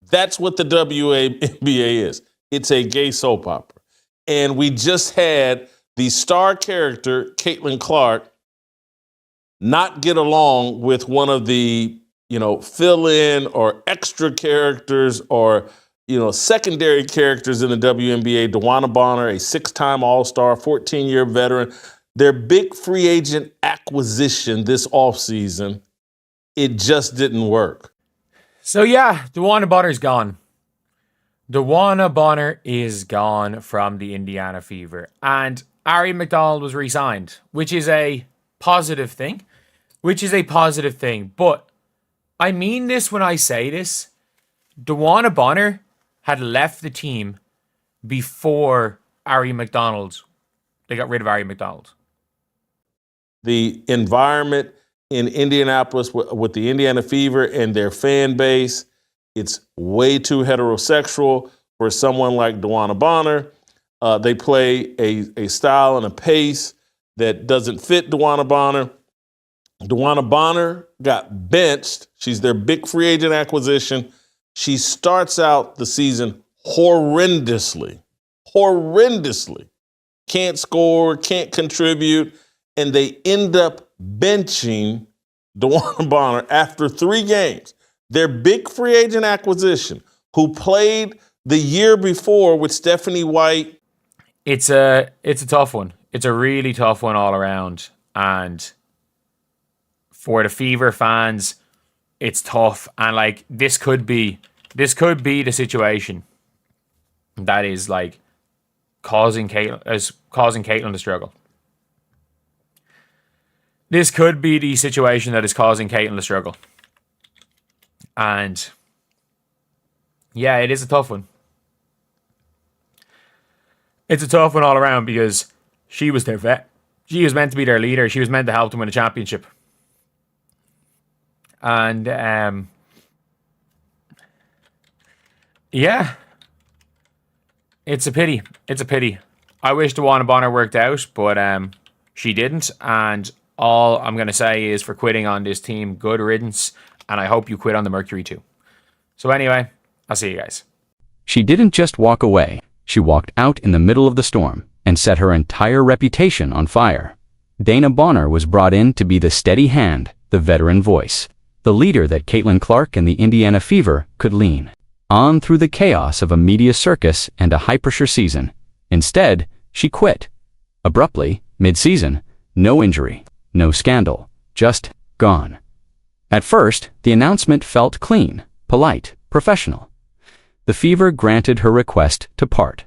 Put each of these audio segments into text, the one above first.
That's what the WNBA is. It's a gay soap opera. And we just had the star character, Caitlin Clark, not get along with one of the, fill-in or extra characters or, secondary characters in the WNBA. DeWanna Bonner, a 6-time All-Star, 14-year veteran. Their big free agent acquisition this offseason, it just didn't work. So yeah, DeWanna Bonner's gone. DeWanna Bonner is gone from the Indiana Fever. And Ari McDonald was re-signed, which is a positive thing. But I mean this when I say this. DeWanna Bonner had left the team before Ari McDonald. They got rid of Ari McDonald. The environment in Indianapolis with the Indiana Fever and their fan base, it's way too heterosexual for someone like DeWanna Bonner. They play a style and a pace that doesn't fit DeWanna Bonner. DeWanna Bonner got benched. She's their big free agent acquisition. She starts out the season horrendously. Can't score, can't contribute, and they end up benching DeWanna Bonner after 3 games. Their big free agent acquisition, who played the year before with Stephanie White. It's a tough one. It's a really tough one all around. And for the Fever fans, it's tough. And this could be the situation that is causing Caitlin to struggle. This could be the situation that is causing Caitlin to struggle. And yeah, it is a tough one. It's a tough one all around because she was their vet. She was meant to be their leader. She was meant to help them win a championship. And yeah, it's a pity. I wish DeWanna Bonner worked out, but she didn't. And all I'm going to say is, for quitting on this team, good riddance. And I hope you quit on the Mercury too. So anyway, I'll see you guys. She didn't just walk away. She walked out in the middle of the storm and set her entire reputation on fire. Dana Bonner was brought in to be the steady hand, the veteran voice, the leader that Caitlin Clark and the Indiana Fever could lean on through the chaos of a media circus and a high-pressure season. Instead, she quit. Abruptly, mid-season, no injury, no scandal, just gone. At first, the announcement felt clean, polite, professional. The Fever granted her request to part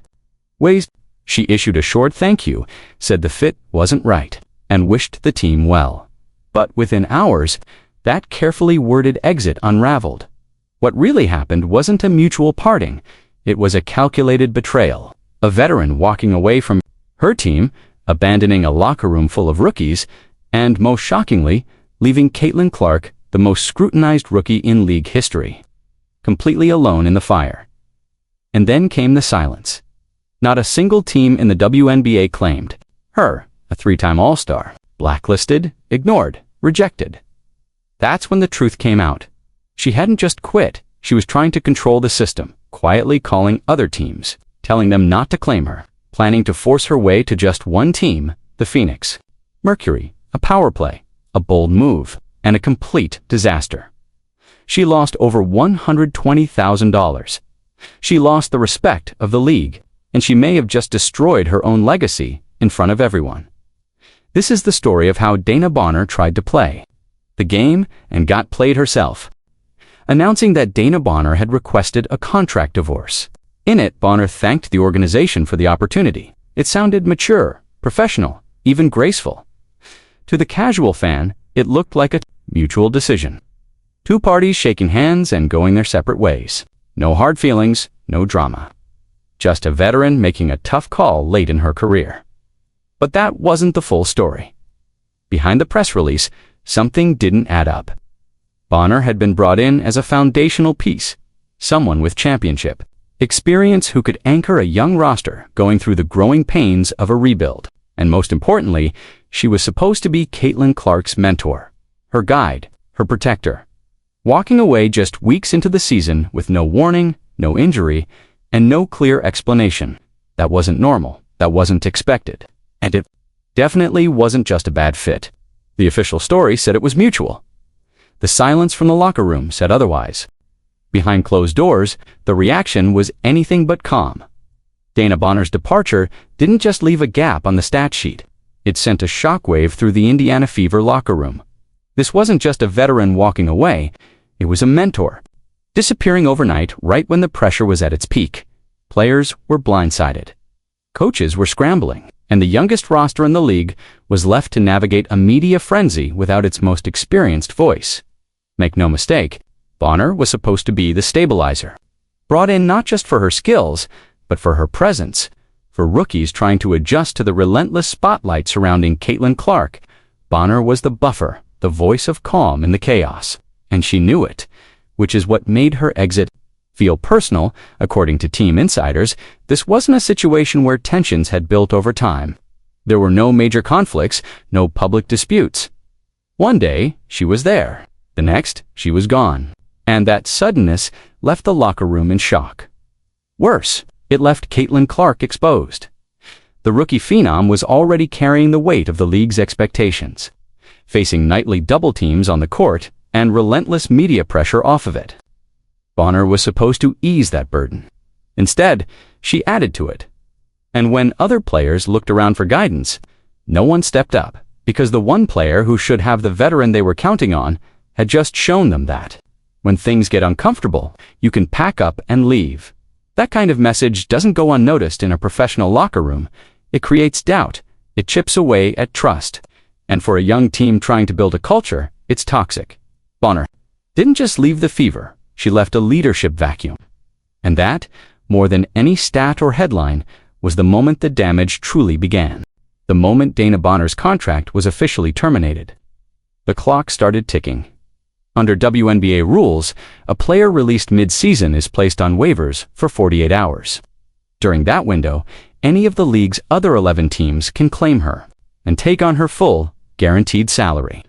ways. She issued a short thank you, said the fit wasn't right, and wished the team well. But within hours, that carefully worded exit unraveled. What really happened wasn't a mutual parting. It was a calculated betrayal. A veteran walking away from her team, abandoning a locker room full of rookies, and most shockingly, leaving Caitlin Clark, the most scrutinized rookie in league history, completely alone in the fire. And then came the silence. Not a single team in the WNBA claimed her, a 3-time All-Star, blacklisted, ignored, rejected. That's when the truth came out. She hadn't just quit, she was trying to control the system, quietly calling other teams, telling them not to claim her, planning to force her way to just one team, the Phoenix Mercury, a power play, a bold move, and a complete disaster. She lost over $120,000. She lost the respect of the league, and she may have just destroyed her own legacy in front of everyone. This is the story of how Dana Bonner tried to play the game and got played herself, announcing that Dana Bonner had requested a contract divorce. In it, Bonner thanked the organization for the opportunity. It sounded mature, professional, even graceful. To the casual fan, it looked like a mutual decision. 2 parties shaking hands and going their separate ways. No hard feelings, no drama. Just a veteran making a tough call late in her career. But that wasn't the full story. Behind the press release, something didn't add up. Bonner had been brought in as a foundational piece, someone with championship experience who could anchor a young roster going through the growing pains of a rebuild. And most importantly, she was supposed to be Caitlin Clark's mentor, her guide, her protector. walking away just weeks into the season with no warning, no injury, and no clear explanation. That wasn't normal. That wasn't expected. And it definitely wasn't just a bad fit. The official story said it was mutual. The silence from the locker room said otherwise. Behind closed doors, the reaction was anything but calm. Dana Bonner's departure didn't just leave a gap on the stat sheet. It sent a shockwave through the Indiana Fever locker room. This wasn't just a veteran walking away. It was a mentor, disappearing overnight right when the pressure was at its peak. Players were blindsided. Coaches were scrambling, and the youngest roster in the league was left to navigate a media frenzy without its most experienced voice. Make no mistake, Bonner was supposed to be the stabilizer, brought in not just for her skills, but for her presence. For rookies trying to adjust to the relentless spotlight surrounding Caitlin Clark, Bonner was the buffer, the voice of calm in the chaos. And she knew it, which is what made her exit feel personal. According to team insiders, this wasn't a situation where tensions had built over time. There were no major conflicts, no public disputes. One day, she was there. The next, she was gone. And that suddenness left the locker room in shock. Worse, it left Caitlin Clark exposed. The rookie phenom was already carrying the weight of the league's expectations, facing nightly double teams on the court and relentless media pressure off of it. Bonner was supposed to ease that burden. Instead, she added to it. And when other players looked around for guidance, no one stepped up, because the one player who should have the veteran they were counting on had just shown them that when things get uncomfortable, you can pack up and leave. That kind of message doesn't go unnoticed in a professional locker room. It creates doubt. It chips away at trust. And for a young team trying to build a culture, it's toxic. Bonner didn't just leave the Fever, she left a leadership vacuum. And that, more than any stat or headline, was the moment the damage truly began. The moment Dana Bonner's contract was officially terminated. The clock started ticking. Under WNBA rules, a player released mid-season is placed on waivers for 48 hours. During that window, any of the league's other 11 teams can claim her and take on her full, guaranteed salary.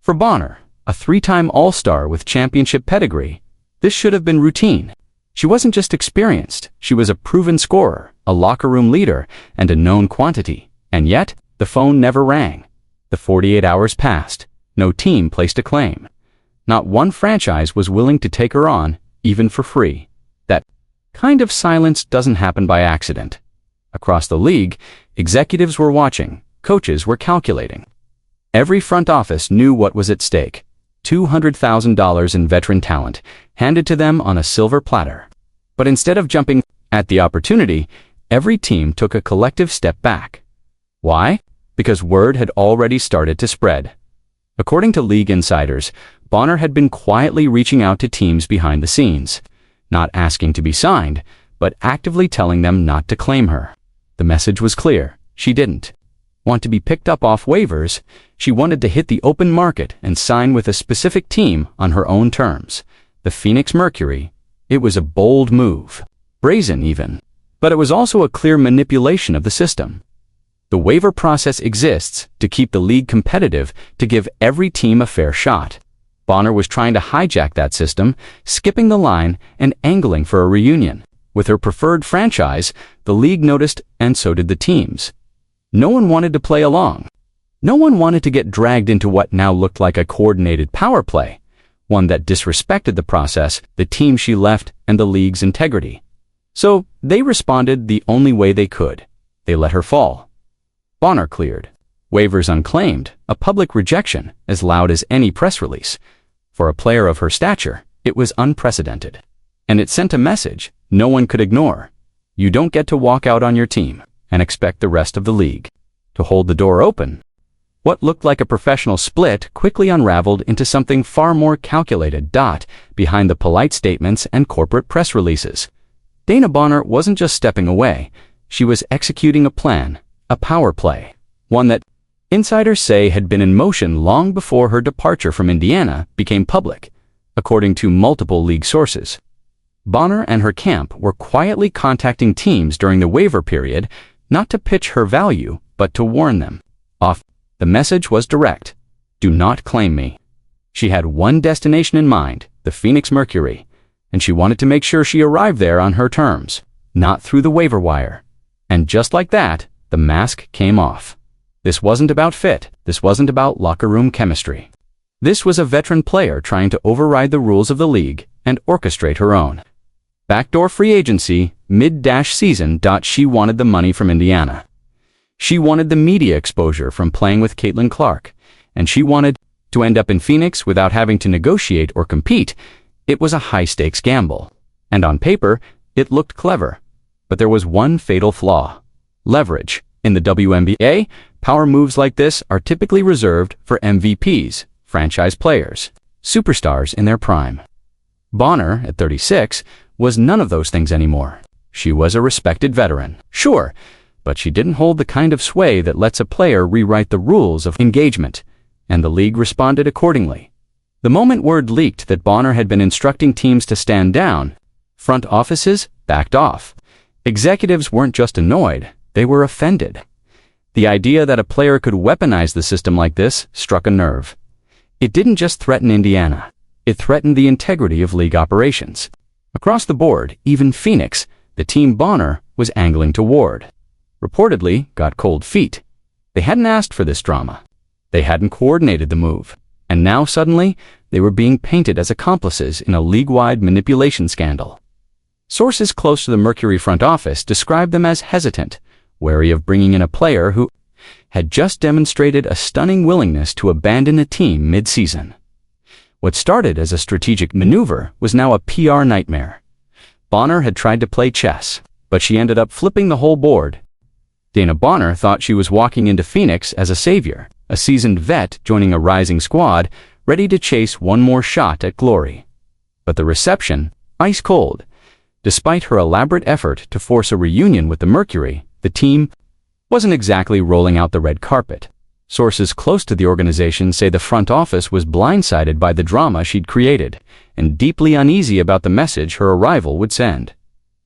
For Bonner, a three-time All-Star with championship pedigree, this should have been routine. She wasn't just experienced, she was a proven scorer, a locker room leader, and a known quantity. And yet, the phone never rang. The 48 hours passed. No team placed a claim. Not one franchise was willing to take her on, even for free. That kind of silence doesn't happen by accident. Across the league, executives were watching, coaches were calculating. Every front office knew what was at stake. $200,000 in veteran talent, handed to them on a silver platter. But instead of jumping at the opportunity, every team took a collective step back. Why? Because word had already started to spread. According to league insiders, Bonner had been quietly reaching out to teams behind the scenes, not asking to be signed, but actively telling them not to claim her. The message was clear. She didn't want to be picked up off waivers. She wanted to hit the open market and sign with a specific team on her own terms. The Phoenix Mercury. It was a bold move, brazen even, but it was also a clear manipulation of the system. The waiver process exists to keep the league competitive, to give every team a fair shot. Bonner was trying to hijack that system, skipping the line and angling for a reunion. With her preferred franchise, the league noticed, and so did the teams. No one wanted to play along. No one wanted to get dragged into what now looked like a coordinated power play, one that disrespected the process, the team she left, and the league's integrity. So they responded the only way they could. They let her fall. Bonner cleared. Waivers unclaimed, a public rejection as loud as any press release. For a player of her stature, it was unprecedented. And it sent a message no one could ignore. You don't get to walk out on your team and expect the rest of the league to hold the door open. What looked like a professional split quickly unraveled into something far more calculated. Behind the polite statements and corporate press releases, Dana Bonner wasn't just stepping away. She was executing a plan, a power play, one that insiders say had been in motion long before her departure from Indiana became public, according to multiple league sources. Bonner and her camp were quietly contacting teams during the waiver period, not to pitch her value, but to warn them off. The message was direct. Do not claim me. She had one destination in mind, the Phoenix Mercury, and she wanted to make sure she arrived there on her terms, not through the waiver wire. And just like that, the mask came off. This wasn't about fit. This wasn't about locker room chemistry. This was a veteran player trying to override the rules of the league and orchestrate her own. Backdoor free agency, mid-season. She wanted the money from Indiana. She wanted the media exposure from playing with Caitlin Clark, and she wanted to end up in Phoenix without having to negotiate or compete. It was a high-stakes gamble, and on paper, it looked clever. But there was one fatal flaw: leverage. In the WNBA, power moves like this are typically reserved for MVPs, franchise players, superstars in their prime. Bonner, at 36, was none of those things anymore. She was a respected veteran, sure, but she didn't hold the kind of sway that lets a player rewrite the rules of engagement, and the league responded accordingly. The moment word leaked that Bonner had been instructing teams to stand down, front offices backed off. Executives weren't just annoyed, they were offended. The idea that a player could weaponize the system like this struck a nerve. It didn't just threaten Indiana, it threatened the integrity of league operations. Across the board, even Phoenix, the team Bonner was angling toward, reportedly got cold feet. They hadn't asked for this drama. They hadn't coordinated the move. And now suddenly, they were being painted as accomplices in a league-wide manipulation scandal. Sources close to the Mercury front office described them as hesitant, wary of bringing in a player who had just demonstrated a stunning willingness to abandon a team mid-season. What started as a strategic maneuver was now a PR nightmare. Bonner had tried to play chess, but she ended up flipping the whole board. Dana Bonner thought she was walking into Phoenix as a savior, a seasoned vet joining a rising squad, ready to chase one more shot at glory. But the reception, ice cold. Despite her elaborate effort to force a reunion with the Mercury, the team wasn't exactly rolling out the red carpet. Sources close to the organization say the front office was blindsided by the drama she'd created, and deeply uneasy about the message her arrival would send.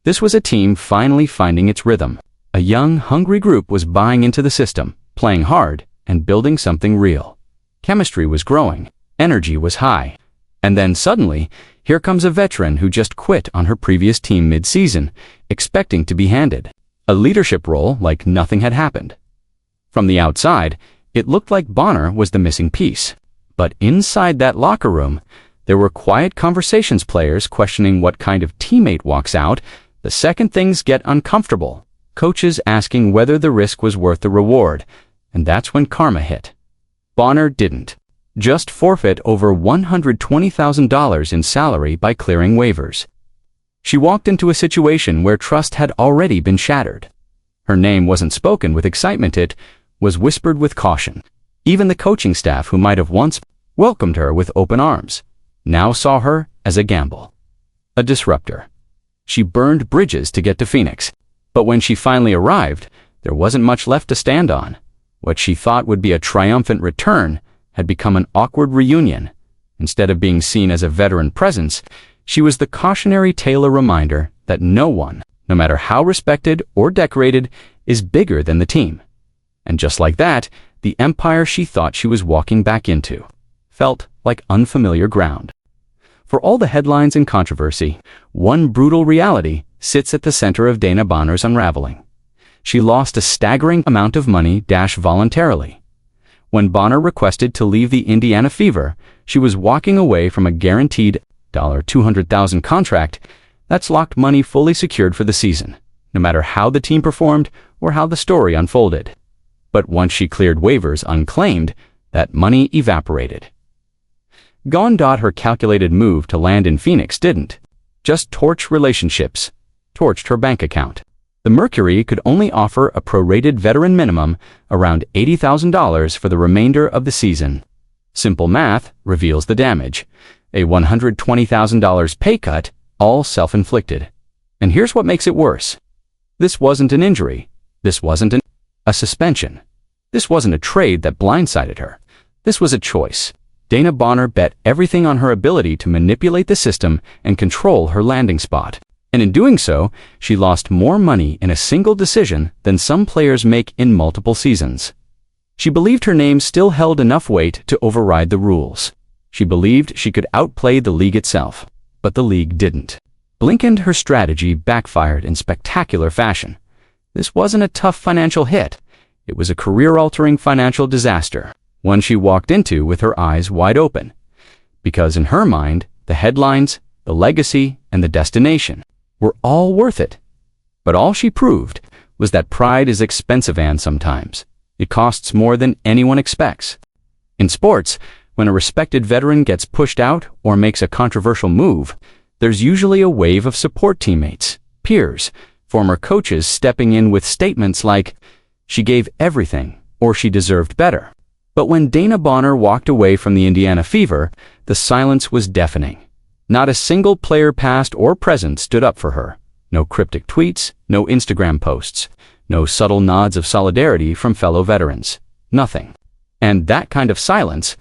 This was a team finally finding its rhythm. A young, hungry group was buying into the system, playing hard, and building something real. Chemistry was growing, energy was high. And then suddenly, here comes a veteran who just quit on her previous team mid-season, expecting to be handed a leadership role like nothing had happened. From the outside, it looked like Bonner was the missing piece. But inside that locker room, there were quiet conversations, players questioning what kind of teammate walks out the second things get uncomfortable, coaches asking whether the risk was worth the reward, and that's when karma hit. Bonner didn't just forfeit over $120,000 in salary by clearing waivers. She walked into a situation where trust had already been shattered. Her name wasn't spoken with excitement, it was whispered with caution. Even the coaching staff, who might have once welcomed her with open arms, now saw her as a gamble, a disruptor. She burned bridges to get to Phoenix, but when she finally arrived, there wasn't much left to stand on. What she thought would be a triumphant return had become an awkward reunion. Instead of being seen as a veteran presence, she was the cautionary tale, a reminder that no one, no matter how respected or decorated, is bigger than the team. And just like that, the empire she thought she was walking back into felt like unfamiliar ground. For all the headlines and controversy, one brutal reality sits at the center of Dana Bonner's unraveling. She lost a staggering amount of money voluntarily. When Bonner requested to leave the Indiana Fever, she was walking away from a guaranteed $200,000 contract that's locked money fully secured for the season, no matter how the team performed or how the story unfolded. But once she cleared waivers unclaimed, that money evaporated. Gone. Her calculated move to land in Phoenix didn't just torch relationships, torched her bank account. The Mercury could only offer a prorated veteran minimum around $80,000 for the remainder of the season. Simple math reveals the damage. A $120,000 pay cut, all self-inflicted. And here's what makes it worse. This wasn't an injury. This wasn't a suspension. This wasn't a trade that blindsided her. This was a choice. Dana Bonner bet everything on her ability to manipulate the system and control her landing spot. And in doing so, she lost more money in a single decision than some players make in multiple seasons. She believed her name still held enough weight to override the rules. She believed she could outplay the league itself, but the league didn't. Blinkened, her strategy backfired in spectacular fashion. This wasn't a tough financial hit. It was a career-altering financial disaster, one she walked into with her eyes wide open. Because in her mind, the headlines, the legacy, and the destination were all worth it. But all she proved was that pride is expensive, and sometimes it costs more than anyone expects. In sports, when a respected veteran gets pushed out or makes a controversial move, there's usually a wave of support teammates, peers, former coaches stepping in with statements like, "She gave everything," or "She deserved better." But when Dana Bonner walked away from the Indiana Fever, the silence was deafening. Not a single player past or present stood up for her. No cryptic tweets, no Instagram posts, no subtle nods of solidarity from fellow veterans. Nothing. And that kind of silence,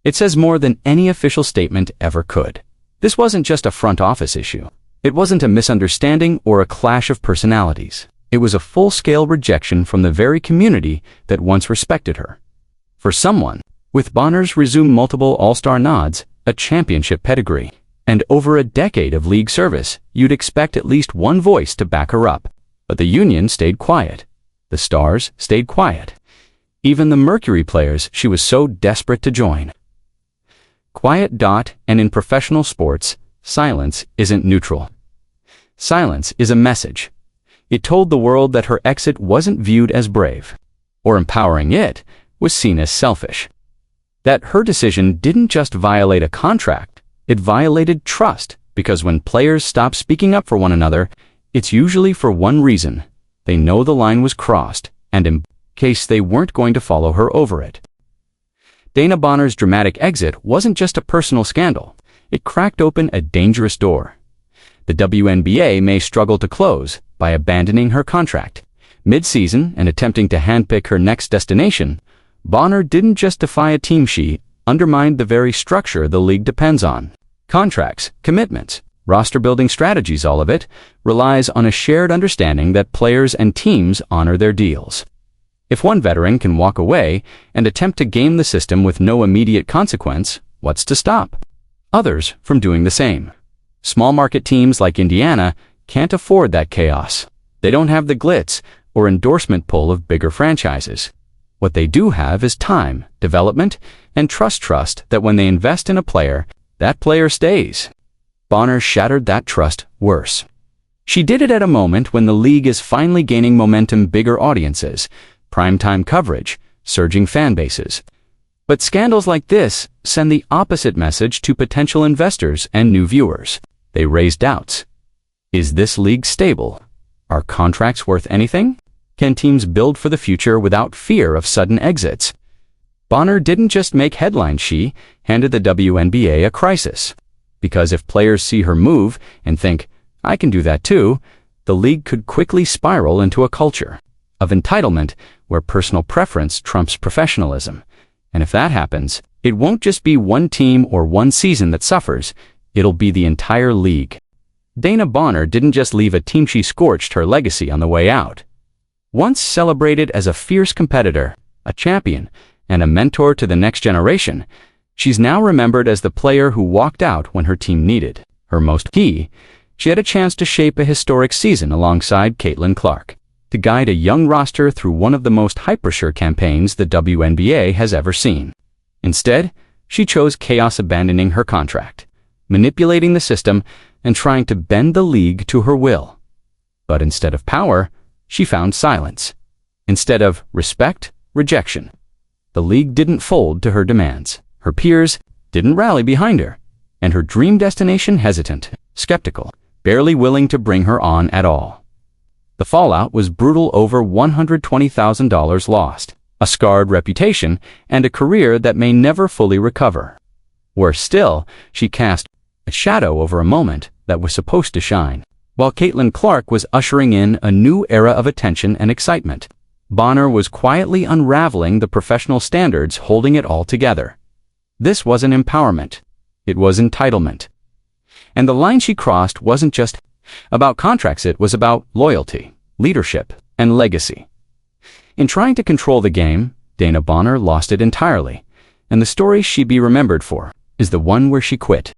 it says more than any official statement ever could. This wasn't just a front office issue. It wasn't a misunderstanding or a clash of personalities. It was a full-scale rejection from the very community that once respected her. For someone with Bonner's resume multiple All-Star nods, a championship pedigree, and over a decade of league service, you'd expect at least one voice to back her up. But the union stayed quiet. The Stars stayed quiet. Even the Mercury players she was so desperate to join. Quiet. And in professional sports, silence isn't neutral. Silence is a message. It told the world that her exit wasn't viewed as brave, or empowering. It was seen as selfish. That her decision didn't just violate a contract, it violated trust, because when players stop speaking up for one another, it's usually for one reason. They know the line was crossed, and in case they weren't going to follow her over it. Dana Bonner's dramatic exit wasn't just a personal scandal. It cracked open a dangerous door. The WNBA may struggle to close by abandoning her contract. Mid-season and attempting to handpick her next destination, Bonner didn't just defy a team, she undermined the very structure the league depends on. Contracts, commitments, roster-building strategies, all of it relies on a shared understanding that players and teams honor their deals. If one veteran can walk away and attempt to game the system with no immediate consequence, what's to stop others from doing the same? Small market teams like Indiana can't afford that chaos. They don't have the glitz or endorsement pull of bigger franchises. What they do have is time, development, and trust that when they invest in a player, that player stays. Bonner shattered that trust worse. She did it at a moment when the league is finally gaining momentum, bigger audiences, primetime coverage, surging fan bases. But scandals like this send the opposite message to potential investors and new viewers. They raise doubts. Is this league stable? Are contracts worth anything? Can teams build for the future without fear of sudden exits? Bonner didn't just make headlines, she handed the WNBA a crisis. Because if players see her move and think, "I can do that too," the league could quickly spiral into a culture of entitlement where personal preference trumps professionalism. And if that happens, it won't just be one team or one season that suffers, it'll be the entire league. Dana Bonner didn't just leave a team, she scorched her legacy on the way out. Once celebrated as a fierce competitor, a champion, and a mentor to the next generation, she's now remembered as the player who walked out when her team needed her most. She had a chance to shape a historic season alongside Caitlin Clark, to guide a young roster through one of the most hyper-sure campaigns the WNBA has ever seen. Instead, she chose chaos, abandoning her contract, manipulating the system, and trying to bend the league to her will. But instead of power, she found silence. Instead of respect, rejection. The league didn't fold to her demands. Her peers didn't rally behind her. And her dream destination hesitant, skeptical, barely willing to bring her on at all. The fallout was brutal. Over $120,000 lost, a scarred reputation, and a career that may never fully recover. Worse still, she cast a shadow over a moment that was supposed to shine. While Caitlin Clark was ushering in a new era of attention and excitement, Bonner was quietly unraveling the professional standards holding it all together. This wasn't empowerment. It was entitlement. And the line she crossed wasn't just about contracts, it was about loyalty, leadership, and legacy. In trying to control the game, Dana Bonner lost it entirely, and the story she'd be remembered for, is the one where she quit.